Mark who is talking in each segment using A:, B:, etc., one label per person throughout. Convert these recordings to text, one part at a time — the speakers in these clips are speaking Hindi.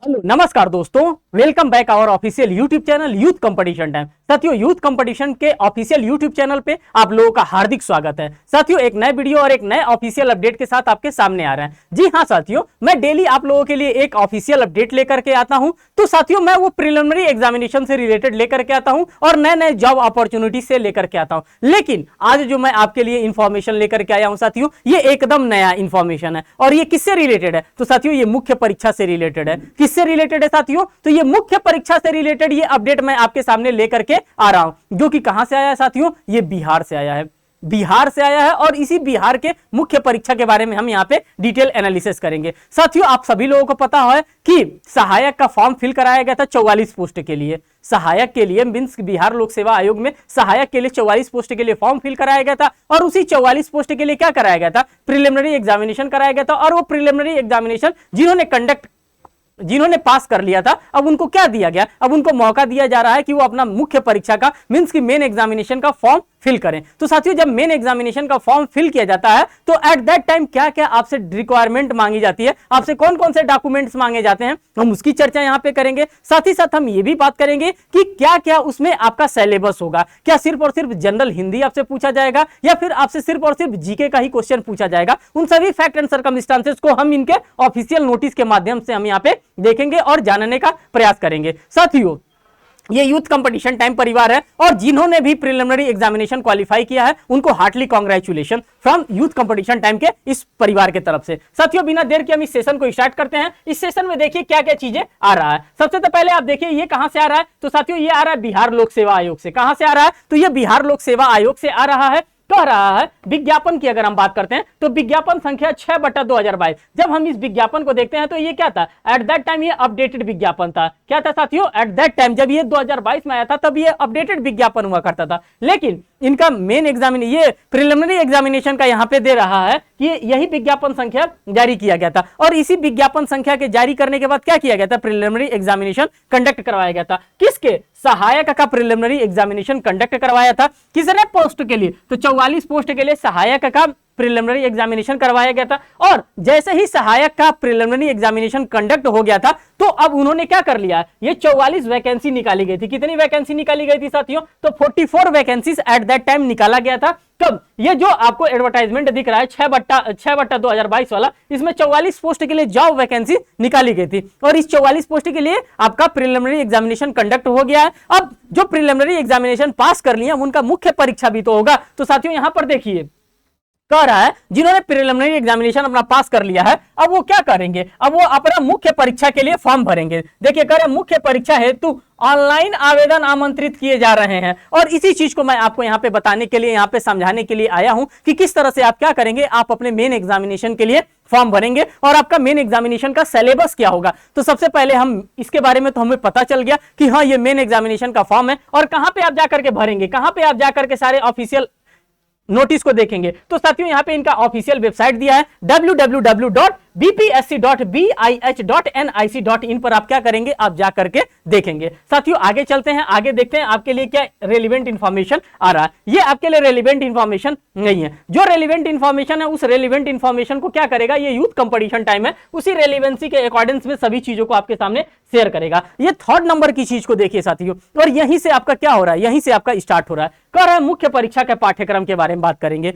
A: हेलो नमस्कार दोस्तों, welcome back our official YouTube channel youth competition time. साथियों, यूथ कंपटीशन के ऑफिशियल यूट्यूब चैनल पे आप लोगों का हार्दिक स्वागत है। साथियों, एक नए वीडियो और एक नए ऑफिशियल अपडेट के साथ आपके सामने आ रहा है। जी हाँ साथियों, मैं डेली आप लोगों के लिए एक ऑफिशियल अपडेट लेकर के आता हूं। तो साथियों, मैं वो प्रिलिमिनरी एग्जामिनेशन से रिलेटेड लेकर के आता हूं और नए नए जॉब अपॉर्चुनिटी से लेकर के आता हूं। लेकिन आज जो मैं आपके लिए इंफॉर्मेशन लेकर के आया हूं साथियों, ये एकदम नया इंफॉर्मेशन है। और ये किससे रिलेटेड है? तो साथियों, ये मुख्य परीक्षा से रिलेटेड है। किससे रिलेटेड है साथियों? तो ये मुख्य परीक्षा से रिलेटेड ये अपडेट मैं आपके सामने लेकर के आ रहा हूं, जो कि कहां से आया है साथियों? ये बिहार से आया है। बिहार से आया है और इसी बिहार के मुख्य परीक्षा के बारे में हम यहां पे डिटेल एनालिसिस करेंगे। साथियों, आप सभी लोगों को पता है कि सहायक का फॉर्म फिल कराया गया था 44 पोस्ट के लिए। सहायक के लिए मींस बिहार लोक सेवा आयोग में सहायक के लिए 44 पोस्ट के लिए फॉर्म फिल कराया गया था। और उसी 44 पोस्ट के लिए क्या कराया गया था? प्रिलिमिनरी एग्जामिनेशन कराया गया था। और वो प्रिलिमिनरी एग्जामिनेशन जिन्होंने पास कर लिया था, अब उनको क्या दिया गया? अब उनको मौका दिया जा रहा है कि वो अपना मुख्य परीक्षा का मींस की मेन एग्जामिनेशन का फॉर्म फिल करें। तो साथियों, जब मेन एग्जामिनेशन का फॉर्म फिल किया जाता है तो एट दैट टाइम क्या क्या आपसे रिक्वायरमेंट मांगी जाती है, आपसे कौन कौन से डॉक्यूमेंट्स मांगे जाते हैं, हम उसकी चर्चा यहां पे करेंगे। साथ ही साथ हम ये भी बात करेंगे कि क्या क्या उसमें आपका सिलेबस होगा। क्या सिर्फ और सिर्फ जनरल हिंदी आपसे पूछा जाएगा या फिर आपसे सिर्फ और सिर्फ जीके का ही क्वेश्चन पूछा जाएगा? उन सभी फैक्ट एंड सर्कमस्टांसेस को हम इनके ऑफिशियल नोटिस के माध्यम से हम यहां पे देखेंगे और जानने का प्रयास करेंगे। साथियों, ये यूथ कंपटीशन टाइम परिवार है और जिन्होंने भी प्रिलिमिनरी एग्जामिनेशन क्वालिफाई किया है उनको heartily congratulation from youth competition time के इस परिवार के तरफ से। साथियों, बिना देर के हम इस सेशन को स्टार्ट करते हैं। इस सेशन में देखिए क्या क्या चीजें आ रहा है। सबसे तो पहले आप देखिए ये कहां से आ रहा है। तो साथियों, ये आ रहा है बिहार लोक सेवा आयोग से। कहां से आ रहा है? तो ये बिहार लोक सेवा आयोग से आ रहा है। कह रहा है विज्ञापन की अगर हम बात करते हैं तो विज्ञापन संख्या 6/2022। जब हम इस विज्ञापन को देखते हैं तो ये क्या था? एट दैट टाइम ये अपडेटेड विज्ञापन था। क्या था साथियों? एट दैट टाइम जब ये 2022 में आया था तब ये अपडेटेड विज्ञापन हुआ करता था। लेकिन इनका मेन एग्जामिनेशन, ये प्रिलिमिनरी एग्जामिनेशन का यहां पे दे रहा है कि यही विज्ञापन संख्या जारी किया गया था। और इसी विज्ञापन संख्या के जारी करने के बाद क्या किया गया था? प्रिलिमिनरी एग्जामिनेशन कंडक्ट करवाया गया था। किसके? सहायक का प्रिलिमिनरी एग्जामिनेशन कंडक्ट करवाया था। किसने पोस्ट के लिए? तो 44 पोस्ट के लिए सहायक का प्रिलिमिनरी एग्जामिनेशन करवाया गया था। और जैसे ही सहायक का प्रिलिमिनरी एग्जामिनेशन कंडक्ट हो गया था तो अब उन्होंने क्या कर लिया? ये 44 वैकेंसी निकाली गई थी। कितनी वैकेंसी निकाली गई थी साथियों? तो 44 वैकेंसीज एट दैट टाइम निकाला गया था। कब? ये जो आपको एडवर्टाइजमेंट दिख रहा है 6/2022 वाला, इसमें 44 पोस्ट के लिए जॉब वैकेंसी निकाली गई थी और इस 44 पोस्ट के लिए आपका प्रिलिमिनरी एग्जामिनेशन कंडक्ट हो गया है। अब जो प्रिलिमिनरी एग्जामिनेशन पास कर लिया उनका मुख्य परीक्षा भी तो होगा। तो साथियों, यहां पर देखिए कह रहा है जिन्होंने प्रिलिमिनरी एग्जामिनेशन अपना पास कर लिया है अब वो क्या करेंगे? अब वो अपना मुख्य परीक्षा के लिए फॉर्म भरेंगे। देखिए कह रहे मुख्य परीक्षा हेतु ऑनलाइन आवेदन आमंत्रित किए जा रहे हैं। और इसी चीज को मैं आपको यहां पे बताने के लिए, यहां पे समझाने के लिए आया हूं कि किस तरह से आप क्या करेंगे। आप अपने मेन एग्जामिनेशन के लिए फॉर्म भरेंगे और आपका मेन एग्जामिनेशन का सिलेबस क्या होगा। तो सबसे पहले हम इसके बारे में तो हमें पता चल गया कि हाँ ये मेन एग्जामिनेशन का फॉर्म है। और कहां पे आप जाकर के भरेंगे, कहां पे आप जाकर के सारे ऑफिशियल नोटिस को देखेंगे? तो साथियों, यहां पे इनका ऑफिशियल वेबसाइट दिया है www.bpsc.bih.nic.in पर आप क्या करेंगे? आप जाकर के देखेंगे। साथियों, आगे चलते हैं, आगे देखते हैं आपके लिए क्या रेलिवेंट इंफॉर्मेशन आ रहा है। ये आपके लिए रेलिवेंट इंफॉर्मेशन नहीं है। जो रेलिवेंट इंफॉर्मेशन है उस रेलिवेंट इंफॉर्मेशन को क्या करेगा? ये यूथ कंपटीशन टाइम है, उसी रेलिवेंसी के अकॉर्डिंग्स में सभी चीजों को आपके सामने शेयर करेगा। ये थर्ड नंबर की चीज को देखिए साथियों, और यहीं से आपका क्या हो रहा है? यहीं से आपका स्टार्ट हो रहा है। कह रहा है मुख्य परीक्षा के पाठ्यक्रम के बारे में बात करेंगे।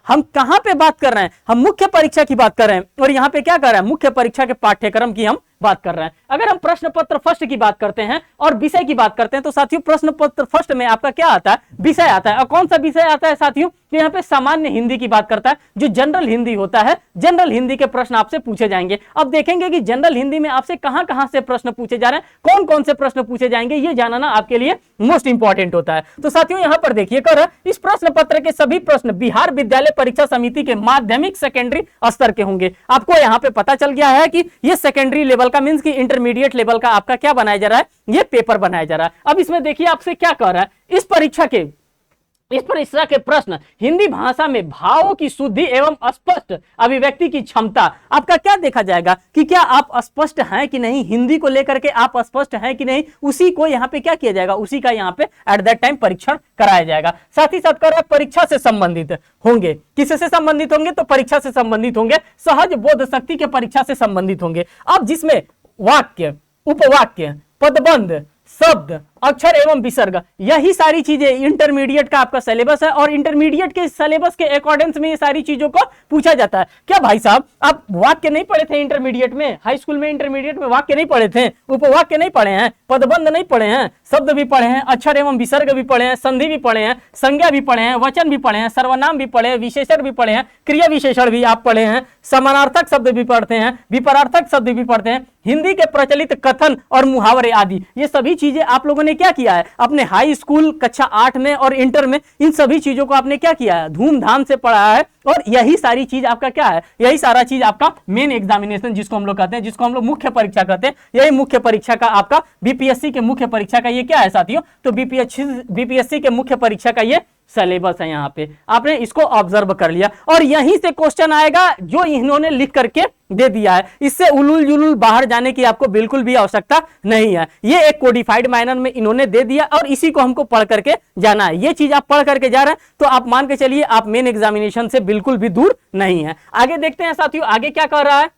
A: हम कहां पे बात कर रहे हैं? हम मुख्य परीक्षा की बात कर रहे हैं। और यहां पे क्या कर रहे हैं? मुख्य परीक्षा के पाठ्यक्रम की हम बात कर रहे हैं। अगर हम प्रश्न पत्र फर्स्ट की बात करते हैं और विषय की बात करते हैं तो साथियों, प्रश्न पत्र फर्स्ट में आपका क्या आता है? विषय आता है। और कौन सा विषय आता है साथियों? यहाँ पे सामान्य हिंदी की बात करता है। जो जनरल हिंदी होता है, जनरल हिंदी के प्रश्न आपसे पूछे जाएंगे। अब देखेंगे कि जनरल हिंदी में आपसे कहां कहां से प्रश्न पूछे जा रहे हैं, कौन कौन से प्रश्न पूछे जाएंगे, ये जानना आपके लिए मोस्ट इंपॉर्टेंट होता है। तो साथियों, यहां पर देखिए कर इस प्रश्न पत्र के सभी प्रश्न बिहार विद्यालय परीक्षा समिति के माध्यमिक सेकेंडरी स्तर के होंगे। आपको यहां पे पता चल गया है कि ये सेकेंडरी लेवल का मींस की इंटरमीडिएट लेवल का आपका क्या बनाया जा रहा है? ये पेपर बनाया जा रहा है। अब इसमें देखिए आपसे क्या कह रहा है? इस परीक्षा के प्रश्न हिंदी भाषा में भावों की शुद्धि एवं स्पष्ट अभिव्यक्ति की क्षमता, आपका क्या देखा जाएगा कि क्या आप स्पष्ट हैं कि नहीं, हिंदी को लेकर के आप स्पष्ट हैं कि नहीं, उसी को यहाँ पे क्या किया जाएगा? उसी का यहाँ पे एट दैट टाइम परीक्षण कराया जाएगा। साथ ही साथ कर परीक्षा से संबंधित होंगे। किससे संबंधित होंगे? तो परीक्षा से संबंधित होंगे, सहज बोध शक्ति के परीक्षा से संबंधित होंगे। अब जिसमें वाक्य, उपवाक्य, पदबंध, शब्द, अक्षर एवं विसर्ग, यही सारी चीजें इंटरमीडिएट का आपका सिलेबस है और इंटरमीडिएट के सिलेबस के अकॉर्डिंग्स में ये सारी चीजों को पूछा जाता है। क्या भाई साहब आप वाक्य नहीं पढ़े थे इंटरमीडिएट में, हाई स्कूल में इंटरमीडिएट में वाक्य नहीं पढ़े थे, उपवाक्य नहीं पढ़े हैं, पदबंध नहीं पढ़े हैं, शब्द भी पढ़े हैं, अक्षर एवं विसर्ग भी पढ़े हैं, संधि भी पढ़े हैं, संज्ञा भी पढ़े हैं, वचन भी पढ़े हैं, सर्वनाम भी पढ़े हैं, विशेषण भी पढ़े हैं, क्रिया विशेषण भी आप पढ़े हैं, समानार्थक शब्द भी पढ़ते हैं, विपरार्थक शब्द भी पढ़ते हैं, हिंदी के प्रचलित कथन और मुहावरे आदि, ये सभी चीजें आप लोगों ने क्या किया है अपने हाई स्कूल कक्षा 8 में और इंटर में, इन सभी चीजों को आपने क्या किया है धूमधाम से पढ़ा है। और यही सारी चीज आपका क्या है, यही सारा चीज आपका मेन एग्जामिनेशन जिसको हम लोग कहते हैं, जिसको हम लोग मुख्य परीक्षा कहते हैं, यही मुख्य परीक्षा का आपका बीपीएससी के मुख्य परीक्षा का ये क्या है साथियों, तो बीपीएससी के मुख्य परीक्षा का ये सिलेबस है। यहाँ पे आपने इसको ऑब्जर्व कर लिया और यहीं से क्वेश्चन आएगा जो इन्होंने लिख करके दे दिया है, इससे उलूल जुलूल बाहर जाने की आपको बिल्कुल भी आवश्यकता नहीं है। ये एक कोडिफाइड मैनर में इन्होंने दे दिया और इसी को हमको पढ़ करके जाना है। ये चीज आप पढ़ करके जा रहे हैं तो आप मान के चलिए आप मेन एग्जामिनेशन से बिल्कुल भी दूर नहीं है। आगे देखते हैं साथियों आगे क्या कर रहा है,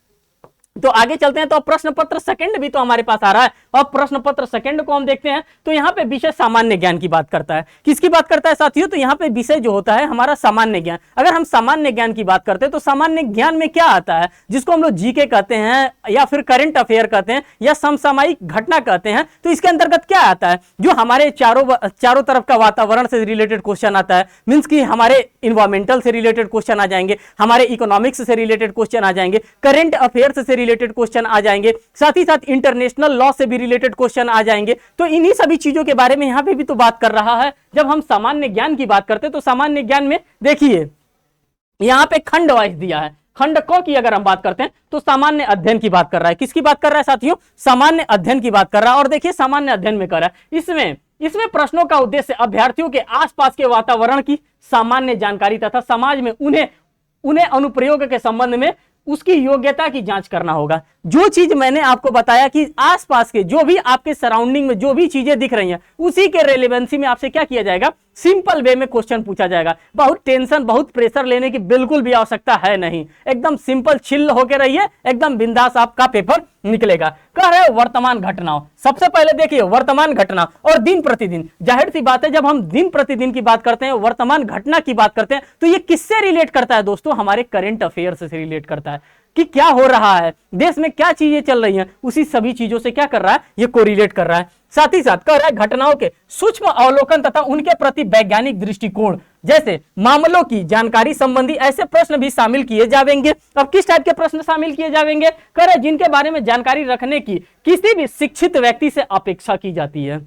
A: तो आगे चलते हैं। तो प्रश्न पत्र सेकंड भी तो हमारे पास आ रहा है और प्रश्न पत्र सेकंड को हम देखते हैं तो यहाँ पे विषय सामान्य ज्ञान की बात करता है। किसकी बात करता है साथियों, तो यहाँ पे विषय जो होता है हमारा सामान्य ज्ञान। अगर हम सामान्य ज्ञान की बात करते हैं तो सामान्य ज्ञान में क्या आता है, जिसको हम लोग जीके कहते हैं या फिर करंट अफेयर कहते हैं या समसामयिक घटना कहते हैं, तो इसके अंतर्गत क्या आता है, जो हमारे चारों तरफ का वातावरण से रिलेटेड क्वेश्चन आता है, मीन्स की हमारे इन्वायरमेंटल से रिलेटेड क्वेश्चन आ जाएंगे, हमारे इकोनॉमिक्स से रिलेटेड क्वेश्चन आ जाएंगे, करंट अफेयर्स से रिलेटेड क्वेश्चन आ जाएंगे, साथ ही साथ इंटरनेशनल लॉ से भी रिलेटेड क्वेश्चन आ जाएंगे। तो इन्हीं सभी चीजों के बारे में यहां पे भी तो बात कर रहा है। जब हम सामान्य ज्ञान की बात करते हैं तो सामान्य ज्ञान में देखिए यहां पे खंड वाइज दिया है, खंड क की अगर हम बात करते हैं तो सामान्य अध्ययन की बात कर रहा है। किसकी बात कर रहा है साथियों, सामान्य अध्ययन की बात कर रहा है। और देखिए सामान्य अध्ययन में कर रहा है, इसमें प्रश्नों का उद्देश्य अभ्यर्थियों के आसपास के वातावरण की सामान्य जानकारी तथा समाज में उन्हें अनुप्रयोग के संबंध में उसकी योग्यता की जांच करना होगा। जो चीज मैंने आपको बताया कि आसपास के जो भी आपके सराउंडिंग में जो भी चीजें दिख रही हैं उसी के रेलेवेंसी में आपसे क्या किया जाएगा, सिंपल वे में क्वेश्चन पूछा जाएगा। बहुत टेंशन बहुत प्रेशर लेने की बिल्कुल भी आवश्यकता है नहीं, एकदम सिंपल चिल होके रहिए, एकदम बिंदास आपका पेपर निकलेगा। कह रहे हो वर्तमान घटनाओं, सबसे पहले देखिए वर्तमान घटना और दिन प्रतिदिन। जाहिर सी बात है जब हम दिन प्रतिदिन की बात करते हैं, वर्तमान घटना की बात करते हैं तो ये किससे रिलेट करता है दोस्तों, हमारे करंट अफेयर्स से रिलेट करता है कि क्या हो रहा है देश में, क्या चीजें चल रही हैं, उसी सभी चीजों से क्या कर रहा है, ये कोरिलेट कर रहा है। साथ ही साथ कह रहा है घटनाओं के सूक्ष्म अवलोकन तथा उनके प्रति वैज्ञानिक दृष्टिकोण जैसे मामलों की जानकारी संबंधी ऐसे प्रश्न भी शामिल किए जाएंगे। अब किस टाइप के प्रश्न शामिल किए जाएंगे, कह रहे जिनके बारे में जानकारी रखने की किसी भी शिक्षित व्यक्ति से अपेक्षा की जाती है।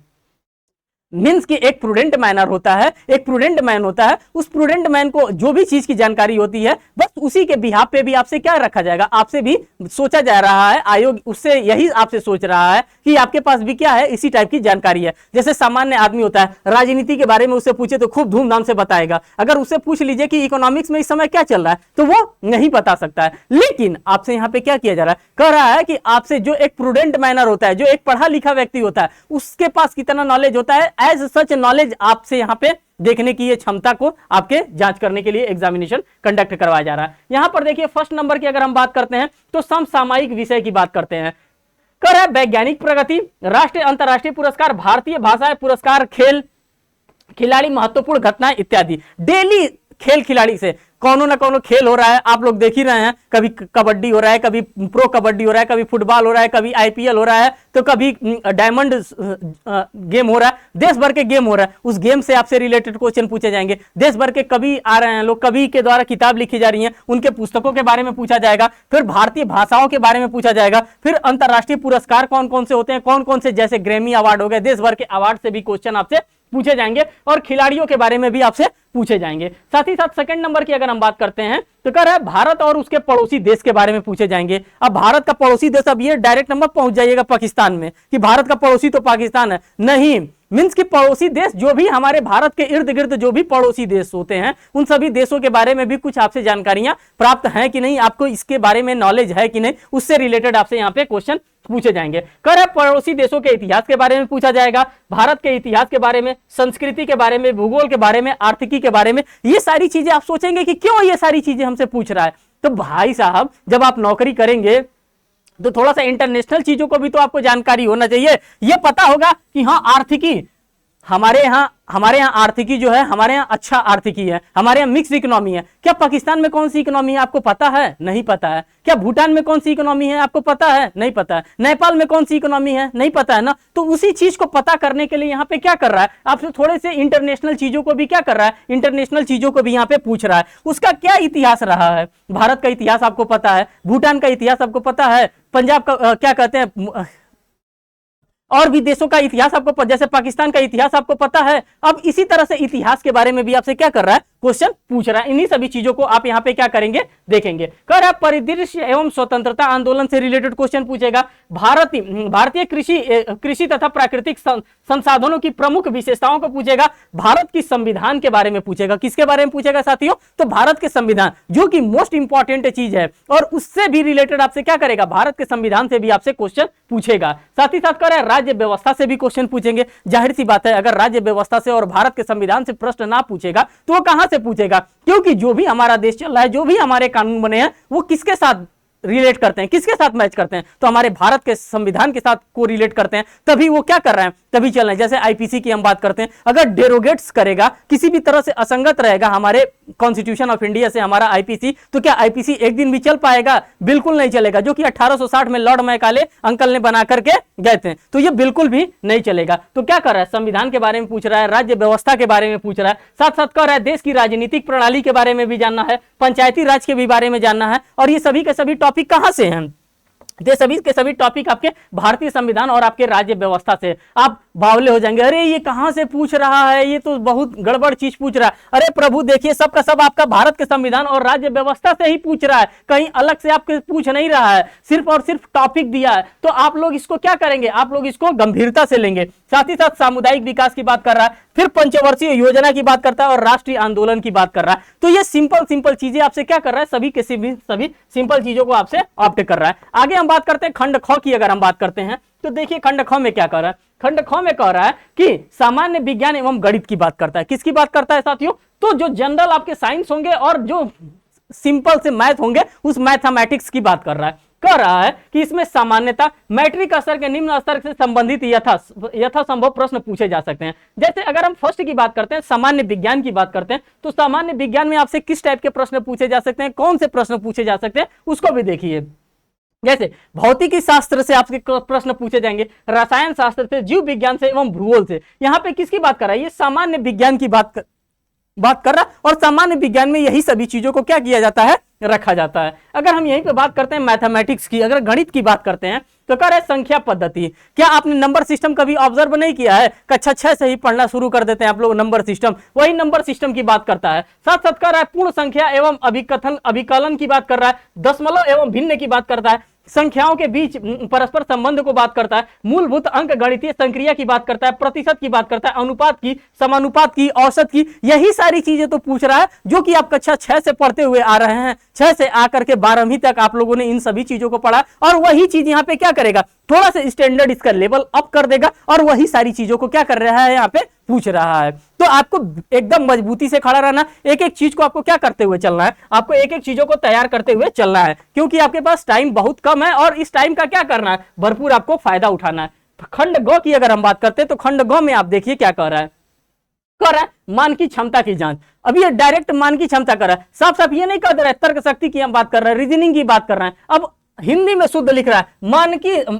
A: मीन्स कि एक प्रूडेंट मैनर होता है, एक प्रूडेंट मैन होता है, उस प्रूडेंट मैन को जो भी चीज की जानकारी होती है बस उसी के बिहाफ पे भी आपसे क्या रखा जाएगा, आपसे भी सोचा जा रहा है, आयोग उससे यही आपसे सोच रहा है कि आपके पास भी क्या है इसी टाइप की जानकारी है। जैसे सामान्य आदमी होता है, राजनीति के बारे में उससे पूछे तो खूब धूमधाम से बताएगा, अगर उससे पूछ लीजिए कि इकोनॉमिक्स में इस समय क्या चल रहा है तो वो नहीं बता सकता है। लेकिन आपसे यहाँ पे क्या किया जा रहा है, कह रहा है कि आपसे जो एक प्रूडेंट मैनर होता है, जो एक पढ़ा लिखा व्यक्ति होता है, उसके पास कितना नॉलेज होता है, एज सच नॉलेज आपसे यहां पे देखने की ये क्षमता को आपके जांच करने के लिए एग्जामिनेशन कंडक्ट करवाया जा रहा है। यहां पर देखिए फर्स्ट नंबर की अगर हम बात करते हैं तो समसामयिक विषय की बात करते हैं। कर है वैज्ञानिक प्रगति, राष्ट्रीय अंतरराष्ट्रीय पुरस्कार, भारतीय भाषाएं पुरस्कार, खेल खिलाड़ी महत्वपूर्ण घटनाएं इत्यादि। डेली खेल खिलाड़ी से कौनो ना कौनो खेल हो रहा है, आप लोग देख ही रहे हैं, कभी कबड्डी हो रहा है, कभी प्रो कबड्डी हो रहा है, कभी फुटबॉल हो रहा है, कभी आईपीएल हो रहा है, तो कभी डायमंड गेम हो रहा है, देश भर के गेम हो रहा है, उस गेम से आपसे रिलेटेड क्वेश्चन पूछे जाएंगे। देश भर के कवि आ रहे हैं, लोग कवि के द्वारा किताब लिखी जा रही है, उनके पुस्तकों के बारे में पूछा जाएगा, फिर भारतीय भाषाओं के बारे में पूछा जाएगा, फिर अंतरराष्ट्रीय पुरस्कार कौन कौन से होते हैं, कौन कौन से, जैसे ग्रैमी अवार्ड हो गए, देश भर के अवार्ड से भी क्वेश्चन आपसे पूछे जाएंगे और खिलाड़ियों के बारे में भी आपसे पूछे जाएंगे। साथ ही साथ सेकंड नंबर की अगर हम बात करते हैं तो कह रहा है भारत और उसके पड़ोसी देश के बारे में पूछे जाएंगे। अब भारत का पड़ोसी देश, अब ये डायरेक्ट नंबर पहुंच जाइएगा पाकिस्तान में कि भारत का पड़ोसी तो पाकिस्तान है, नहीं, मीन्स कि पड़ोसी देश जो भी हमारे भारत के इर्द गिर्द जो भी पड़ोसी देश होते हैं उन सभी देशों के बारे में भी कुछ आपसे जानकारियां प्राप्त हैं कि नहीं, आपको इसके बारे में नॉलेज है कि नहीं, उससे रिलेटेड आपसे यहाँ पे क्वेश्चन पूछे जाएंगे। कर है पड़ोसी देशों के इतिहास के बारे में पूछा जाएगा, भारत के इतिहास के बारे में, संस्कृति के बारे में, भूगोल के बारे में, आर्थिकी के बारे में। ये सारी चीजें आप सोचेंगे कि क्यों ये सारी चीजें हमसे पूछ रहा है, तो भाई साहब जब आप नौकरी करेंगे तो थोड़ा सा इंटरनेशनल चीजों को भी तो आपको जानकारी होना चाहिए। ये पता होगा कि हाँ आर्थिकी हमारे यहाँ आर्थिकी जो है, हमारे यहाँ अच्छा आर्थिकी है, हमारे यहाँ मिक्स इकोनॉमी है। क्या पाकिस्तान में कौन सी इकोनॉमी है आपको पता है? नहीं पता है। क्या भूटान में कौन सी इकोनॉमी है आपको पता है? नहीं पता है। नेपाल में कौन सी इकोनॉमी है? नहीं पता है ना। तो उसी चीज को पता करने के लिए यहाँ पे क्या कर रहा है, आपसे थोड़े से इंटरनेशनल चीजों को भी क्या कर रहा है, इंटरनेशनल चीजों को भी यहाँ पे पूछ रहा है। उसका क्या इतिहास रहा है, भारत का इतिहास आपको पता है, भूटान का इतिहास आपको पता है, पंजाब का क्या कहते हैं, और भी देशों का इतिहास आपको, जैसे पाकिस्तान का इतिहास आपको पता है। अब इसी तरह से इतिहास के बारे में भी आपसे क्या कर रहा है, क्वेश्चन पूछ रहा है। इन्हीं सभी चीजों को आप यहाँ पे क्या करेंगे, देखेंगे। कह रहा है परिदृश्य एवं स्वतंत्रता आंदोलन से रिलेटेड क्वेश्चन पूछेगा। भारतीय कृषि तथा प्राकृतिक संसाधनों की प्रमुख विशेषताओं को पूछेगा। भारत की संविधान के बारे में पूछेगा। किसके बारे में पूछेगा साथियों? तो भारत के संविधान, जो कि मोस्ट इंपॉर्टेंट चीज है, और उससे भी रिलेटेड आपसे क्या करेगा, भारत के संविधान से भी आपसे क्वेश्चन पूछेगा। साथ ही साथ कह रहा है राज्य व्यवस्था से भी क्वेश्चन पूछेंगे। जाहिर सी बात है, अगर राज्य व्यवस्था से और भारत के संविधान से प्रश्न ना पूछेगा तो वो कहां से पूछेगा? क्योंकि जो भी हमारा देश चल रहा है, जो भी हमारे कानून बने हैं, वो किसके साथ रिलेट करते हैं, किसके साथ मैच करते हैं? तो हमारे भारत के संविधान के साथ को रिलेट करते हैं। तभी वो क्या कर रहे हैं, तभी चल रहे हैं। जैसे आईपीसी की हम बात करते हैं, अगर डेरोगेट्स करेगा, किसी भी तरह से असंगत रहेगा हमारे कॉन्स्टिट्यूशन ऑफ इंडिया से हमारा आईपीसी, तो क्या आईपीसी एक दिन भी चल पाएगा? बिल्कुल नहीं चलेगा। जो कि 1860 में लॉर्ड मैकाले अंकल ने बना करके गए थे, तो ये बिल्कुल भी नहीं चलेगा। तो क्या कर रहा है, संविधान के बारे में पूछ रहा है, राज्य व्यवस्था के बारे में पूछ रहा है, साथ साथ कर रहा है देश की राजनीतिक प्रणाली के बारे में भी जानना है, पंचायती राज के भी बारे में जानना है। और ये सभी के सभी टॉपिक कहां से हैं? ये सभी के सभी टॉपिक आपके भारतीय संविधान और आपके राज्य व्यवस्था से। आप बावले हो जाएंगे, अरे ये कहां से पूछ रहा है, ये तो बहुत गड़बड़ चीज पूछ रहा है। अरे प्रभु देखिए, सब का सब आपका भारत के संविधान और राज्य व्यवस्था से ही पूछ रहा है, कहीं अलग से आपके पूछ नहीं रहा है, सिर्फ और सिर्फ टॉपिक दिया है। तो आप लोग इसको क्या करेंगे, आप लोग इसको गंभीरता से लेंगे। साथ ही साथ सामुदायिक विकास की बात कर रहा है, फिर पंचवर्षीय योजना की बात करता है और राष्ट्रीय आंदोलन की बात कर रहा है। तो ये सिंपल चीजें आपसे क्या कर रहा है, सभी के सभी सिंपल चीजों को आपसे ऑप्ट कर रहा है। आगे हम बात करते हैं खंड ख की। अगर हम बात करते हैं तो देखिए खंड ख में क्या कर रहा है, खंड ख में कह रहा है कि सामान्य विज्ञान एवं गणित की बात करता है। किसकी बात करता है साथियों? तो जो जनरल आपके साइंस होंगे और जो सिंपल से मैथ होंगे, उस मैथमेटिक्स की बात कर रहा है। कह रहा है कि इसमें सामान्यता मैट्रिक स्तर के निम्न स्तर से संबंधित यथासंभव प्रश्न पूछे जा सकते हैं। जैसे अगर हम फर्स्ट की बात करते हैं, सामान्य विज्ञान की बात करते हैं, तो सामान्य विज्ञान में आपसे किस टाइप के प्रश्न पूछे जा सकते हैं, कौन से प्रश्न पूछे जा सकते हैं, उसको भी देखिए। जैसे भौतिकी शास्त्र से आपके प्रश्न पूछे जाएंगे, रसायन शास्त्र से, जीव विज्ञान से एवं भूगोल से। यहाँ पे किसकी बात कर रहा है, ये सामान्य विज्ञान की बात कर रहा है। और सामान्य विज्ञान में यही सभी चीजों को क्या किया जाता है, रखा जाता है। अगर हम यहीं पे बात करते हैं मैथमेटिक्स की, अगर गणित की बात करते हैं, तो कह रहे हैं संख्या पद्धति। क्या आपने नंबर सिस्टम कभी ऑब्जर्व नहीं किया है? कक्षा 6 से ही पढ़ना शुरू कर देते हैं आप लोग नंबर सिस्टम, वही नंबर सिस्टम की बात करता है। साथ साथ कर रहा है पूर्ण संख्या एवं अभिकलन की बात कर रहा है, दशमलव एवं भिन्न की बात करता है, संख्याओं के बीच परस्पर संबंध को बात करता है, मूलभूत अंक गणितीय संक्रिया की बात करता है, प्रतिशत की बात करता है, अनुपात की, समानुपात की, औसत की। यही सारी चीजें तो पूछ रहा है, जो कि आप कक्षा 6 से पढ़ते हुए आ रहे हैं। 6 से आकर के 12वीं तक आप लोगों ने इन सभी चीजों को पढ़ा, और वही चीज यहाँ पे क्या करेगा, थोड़ा सा स्टैंडर्ड इसका लेवल अप कर देगा, और वही सारी चीजों को क्या कर रहा है, यहाँ पे पूछ रहा है। तो आपको एकदम मजबूती से खड़ा रहना, एक एक चीज को आपको क्या करते हुए चलना है, आपको एक एक चीजों को तैयार करते हुए चलना है, क्योंकि आपके पास टाइम बहुत कम है, और इस टाइम का क्या करना है, भरपूर आपको फायदा उठाना है। खंड ग की अगर हम बात करते हैं, तो खंड ग में आप देखिए क्या कर रहा है, मान की क्षमता की जांच। अभी ये डायरेक्ट मान की क्षमता कर रहा है, साफ साफ ये नहीं कर रहा है तर्क शक्ति की हम बात कर रहे हैं, रीजनिंग की बात कर रहे हैं। अब हिंदी में शुद्ध लिख रहा है,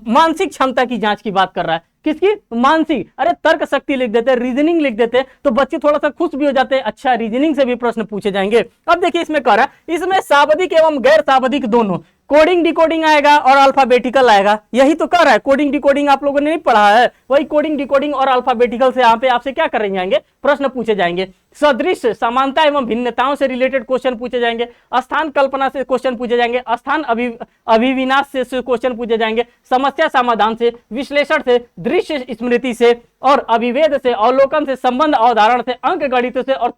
A: मानसिक क्षमता की जांच की बात कर रहा है। किसकी? मानसिक। अरे तर्क शक्ति लिख देते, रीजनिंग लिख देते, तो बच्चे थोड़ा सा खुश भी हो जाते हैं, अच्छा रीजनिंग से भी प्रश्न पूछे जाएंगे। अब देखिए इसमें कह रहा है, इसमें शाब्दिक एवं गैर शाब्दिक दोनों, कोडिंग डिकोडिंग आएगा और अल्फाबेटिकल आएगा। यही तो कर रहा है, कोडिंग डिकोडिंग आप लोगों ने नहीं पढ़ा है, वही कोडिंग डिकोडिंग और अल्फाबेटिकल से यहाँ पे आपसे क्या कर जाएंगे, प्रश्न पूछे जाएंगे। सदृश, समानता एवं भिन्नताओं से रिलेटेड क्वेश्चन पूछे जाएंगे, स्थान कल्पना से क्वेश्चन पूछे जाएंगे, स्थान अभिविन्यास से क्वेश्चन पूछे जाएंगे, समस्या समाधान से, विश्लेषण से, दृश्य स्मृति से, और अभिवेद से, अवलोकन से, संबंध अवधारण से, अंक गणित से, और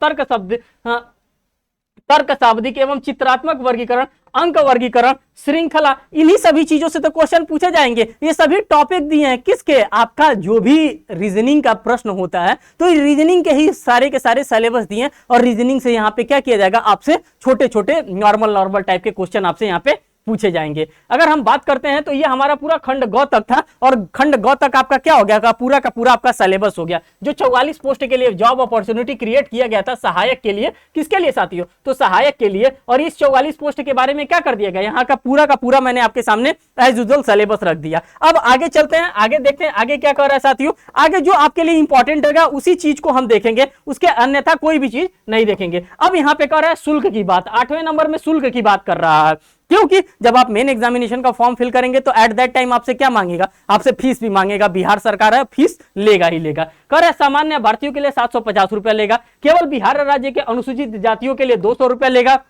A: तर्क शाब्दिक एवं चित्रात्मक वर्गीकरण, अंक वर्गीकरण, श्रृंखला, इन्हीं सभी चीजों से तो क्वेश्चन पूछे जाएंगे। ये सभी टॉपिक दिए हैं किसके, आपका जो भी रीजनिंग का प्रश्न होता है, तो रीजनिंग के ही सारे के सारे सिलेबस दिए हैं, और रीजनिंग से यहाँ पे क्या किया जाएगा, आपसे छोटे छोटे नॉर्मल टाइप के क्वेश्चन आपसे यहाँ पे पूछे जाएंगे। अगर हम बात करते हैं तो ये हमारा पूरा खंड ग तक था, और खंड ग तक आपका क्या हो गया का पूरा आपका सिलेबस हो गया। जो 44 पोस्ट के लिए जॉब अपॉर्चुनिटी क्रिएट किया गया था सहायक के लिए, किसके लिए साथियों, तो सहायक के लिए। और इस 44 पोस्ट के बारे में क्या कर दिया गया, यहाँ का पूरा मैंने आपके सामने एज यूजुअल सिलेबस रख दिया। अब आगे चलते हैं, आगे देखते हैं आगे क्या कर रहा है साथियों। आगे जो आपके लिए इंपॉर्टेंट रहेगा उसी चीज को हम देखेंगे, उसके अन्यथा कोई भी चीज नहीं देखेंगे। अब यहाँ पे कर रहा है शुल्क की बात, 8वें नंबर में शुल्क की बात कर रहा है, क्योंकि जब आप मेन एग्जामिनेशन का फॉर्म फिल करेंगे तो एट दैट टाइम आपसे क्या मांगेगा, आपसे फीस भी मांगेगा। बिहार सरकार है, फीस लेगा ही लेगा। कर है सामान्य भारतीयों के लिए 750 रुपया लेगा, केवल बिहार राज्य के अनुसूचित जातियों के लिए 200 रुपया लेगा।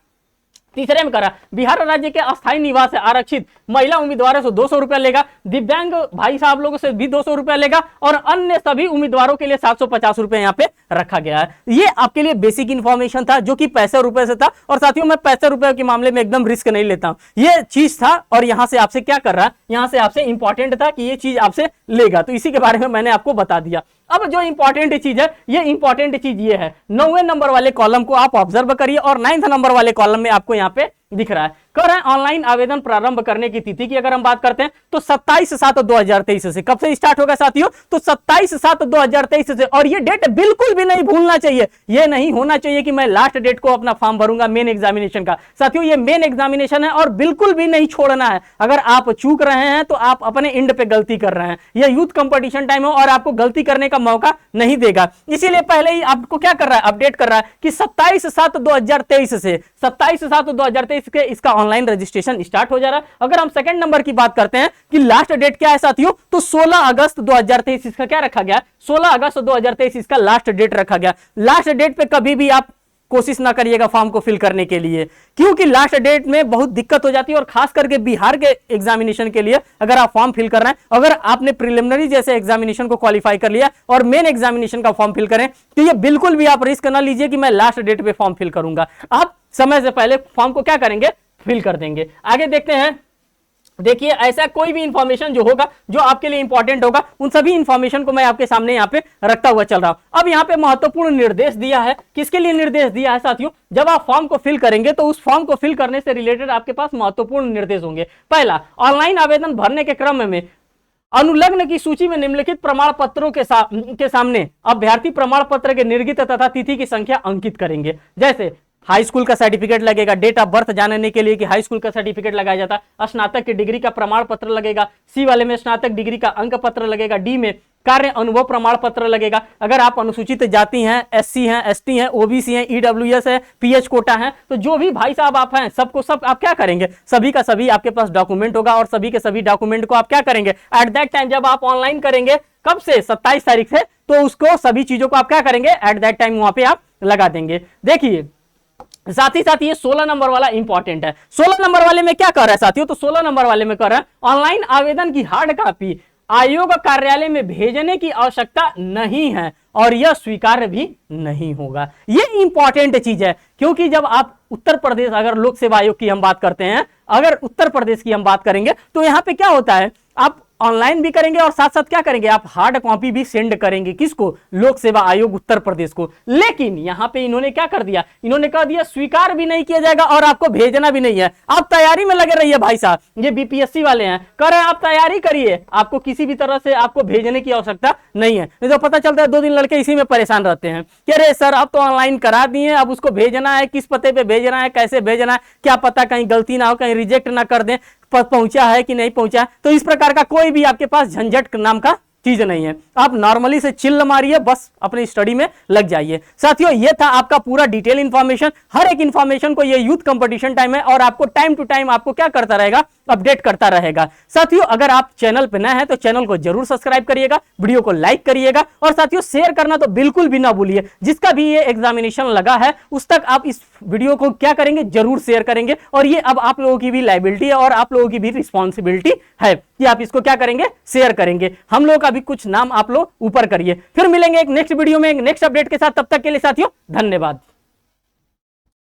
A: तीसरे में करा बिहार राज्य के अस्थायी निवास है आरक्षित महिला उम्मीदवारों से 200 रुपया लेगा, दिव्यांग भाई साहब लोगों से भी 200 रुपया लेगा, और अन्य सभी उम्मीदवारों के लिए 750 रुपया यहाँ पे रखा गया है। ये आपके लिए बेसिक इंफॉर्मेशन था जो कि पैसे रुपए से था, और साथियों मैं पैसे रुपए के मामले में एकदम रिस्क नहीं लेता हूं, ये चीज था। और यहां से आपसे क्या कर रहा है, यहां से आपसे इंपॉर्टेंट था कि ये चीज आपसे लेगा, तो इसी के बारे में मैंने आपको बता दिया। अब जो इंपॉर्टेंट चीज है, ये इंपॉर्टेंट चीज ये है, 9वें नंबर वाले कॉलम को आप ऑब्जर्व करिए, और 9th नंबर वाले कॉलम में आपको यहाँ पे दिख रहा है। कर रहे हैं ऑनलाइन आवेदन प्रारंभ करने की तिथि की अगर हम बात करते हैं तो 27/7/2023 से। कब से स्टार्ट होगा साथियों, तो 27/7/2023 से। और ये डेट बिल्कुल भी नहीं भूलना चाहिए, ये नहीं होना चाहिए कि मैं लास्ट डेट को अपना फॉर्म भरूंगा मेन एग्जामिनेशन का। साथियों ये मेन एग्जामिनेशन है और बिल्कुल भी नहीं छोड़ना है। अगर आप चूक रहे हैं तो आप अपने एंड पे गलती कर रहे हैं। यह यूथ कंपटीशन टाइम है और आपको गलती करने का मौका नहीं देगा, इसीलिए पहले ही आपको क्या कर रहा है, अपडेट कर रहा है कि 27/7/2023 से 27/7/2023 के इसका ऑनलाइन रजिस्ट्रेशन स्टार्ट हो जा रहा है। अगर हम सेकंड नंबर की बात करते हैं कि लास्ट डेट क्या है साथियों, तो 16 अगस्त 2023 इसका क्या रखा गया, 16 अगस्त 2023 इसका लास्ट डेट रखा गया। लास्ट डेट पे कभी भी आप कोशिश ना करिएगा फॉर्म को फिल करने के लिए, क्योंकि लास्ट डेट में बहुत दिक्कत हो जाती है। और खास करके बिहार के एग्जामिनेशन के लिए अगर आप फॉर्म फिल कर रहे हैं, अगर आपने प्रिलिमिनरी जैसे एग्जामिनेशन को क्वालिफाई कर लिया और मेन एग्जामिनेशन का फॉर्म फिल करें, तो ये बिल्कुल भी आप रिस्क ना लीजिए कि मैं लास्ट डेट पे फॉर्म फिल करूंगा। आप समय से पहले फॉर्म को क्या करेंगे, फिल कर देंगे। आगे देखते हैं, देखिए ऐसा कोई भी इंफॉर्मेशन जो होगा जो आपके लिए इंपॉर्टेंट होगा, उन सभी इंफॉर्मेशन को मैं आपके सामने यहाँ पे रखता हुआ चल रहा हूं। अब यहाँ पे महत्वपूर्ण निर्देश दिया है, किसके लिए निर्देश दिया है साथियों, जब आप फॉर्म को फिल करेंगे तो उस फॉर्म को फिल करने से रिलेटेड आपके पास महत्वपूर्ण निर्देश होंगे। पहला, ऑनलाइन आवेदन भरने के क्रम में अनुलग्न की सूची में निम्नलिखित प्रमाण पत्रों के सामने अभ्यर्थी प्रमाण पत्र के निर्गत तथा तिथि की संख्या अंकित करेंगे। जैसे हाई स्कूल का सर्टिफिकेट लगेगा, डेट ऑफ बर्थ जानने के लिए कि हाई स्कूल का सर्टिफिकेट लगाया जाता है, स्नातक की डिग्री का प्रमाण पत्र लगेगा, सी वाले में स्नातक डिग्री का अंक पत्र लगेगा, डी में कार्य अनुभव प्रमाण पत्र लगेगा। अगर आप अनुसूचित जाति हैं, एससी हैं, एसटी हैं, ओबीसी हैं, ईडब्ल्यूएस है, पीएच कोटा है, तो जो भी भाई साहब आप हैं सबको सब आप क्या करेंगे, सभी का सभी आपके पास डॉक्यूमेंट होगा, और सभी के सभी डॉक्यूमेंट को आप क्या करेंगे एट दैट टाइम, जब आप ऑनलाइन करेंगे, कब से 27 तारीख से, तो उसको सभी चीजों को आप क्या करेंगे एट दैट टाइम वहां पे आप लगा देंगे। देखिए साथ ही साथ ये 16 नंबर वाला इंपॉर्टेंट है। 16 नंबर वाले में क्या कर रहा है साथियों, तो 16 नंबर वाले में कर रहा है ऑनलाइन आवेदन की हार्ड कॉपी आयोग कार्यालय में भेजने की आवश्यकता नहीं है और यह स्वीकार्य भी नहीं होगा। यह इंपॉर्टेंट चीज है, क्योंकि जब आप उत्तर प्रदेश, अगर लोक सेवा आयोग की हम बात करते हैं, अगर उत्तर प्रदेश की हम बात करेंगे, तो यहां पे क्या होता है, आप ऑनलाइन भी करेंगे और साथ साथ क्या करेंगे, आप हार्ड कॉपी भी सेंड करेंगे, किसको, लोक सेवा आयोग उत्तर प्रदेश को। लेकिन यहां पे इन्होंने क्या कर दिया, इन्होंने कह दिया स्वीकार भी नहीं किया जाएगा और आपको भेजना भी नहीं है। आप तैयारी में लगे रहिए भाई साहब, ये बीपीएससी वाले हैं, कह रहे हैं आप तैयारी करिए, आपको किसी भी तरह से आपको भेजने की आवश्यकता नहीं है। नहीं तो पता चलता है 2 दिन लड़के इसी में परेशान रहते हैं कि अरे सर आप तो ऑनलाइन करा दिए, अब उसको भेजना है, किस पते पे भेजना है, कैसे भेजना है, क्या पता कहीं गलती ना हो, कहीं रिजेक्ट ना कर दें, पहुंचा है कि नहीं पहुंचा। तो इस प्रकार का कोई भी आपके पास झंझट नाम का चीज नहीं है, आप नॉर्मली से चिल मारिए, बस अपनी स्टडी में लग जाइए। साथियों ये था आपका पूरा डिटेल इंफॉर्मेशन। हर एक इंफॉर्मेशन को, ये यूथ कंपटीशन टाइम है और आपको टाइम टू टाइम आपको क्या करता रहेगा, अपडेट करता रहेगा। साथियों अगर आप चैनल पे नए हैं तो चैनल को जरूर सब्सक्राइब करिएगा, वीडियो को लाइक करिएगा, और साथियों शेयर करना तो बिल्कुल भी ना भूलिए। जिसका भी ये एग्जामिनेशन लगा है उस तक आप इस वीडियो को क्या करेंगे, जरूर शेयर करेंगे। और ये अब आप लोगों की भी लायबिलिटी है और आप लोगों की भी रिस्पॉन्सिबिलिटी है कि आप इसको क्या करेंगे, शेयर करेंगे। हम लोग का भी कुछ नाम आप लोग ऊपर करिए। फिर मिलेंगे एक नेक्स्ट वीडियो में एक नेक्स्ट अपडेट के साथ, तब तक के लिए साथियों धन्यवाद।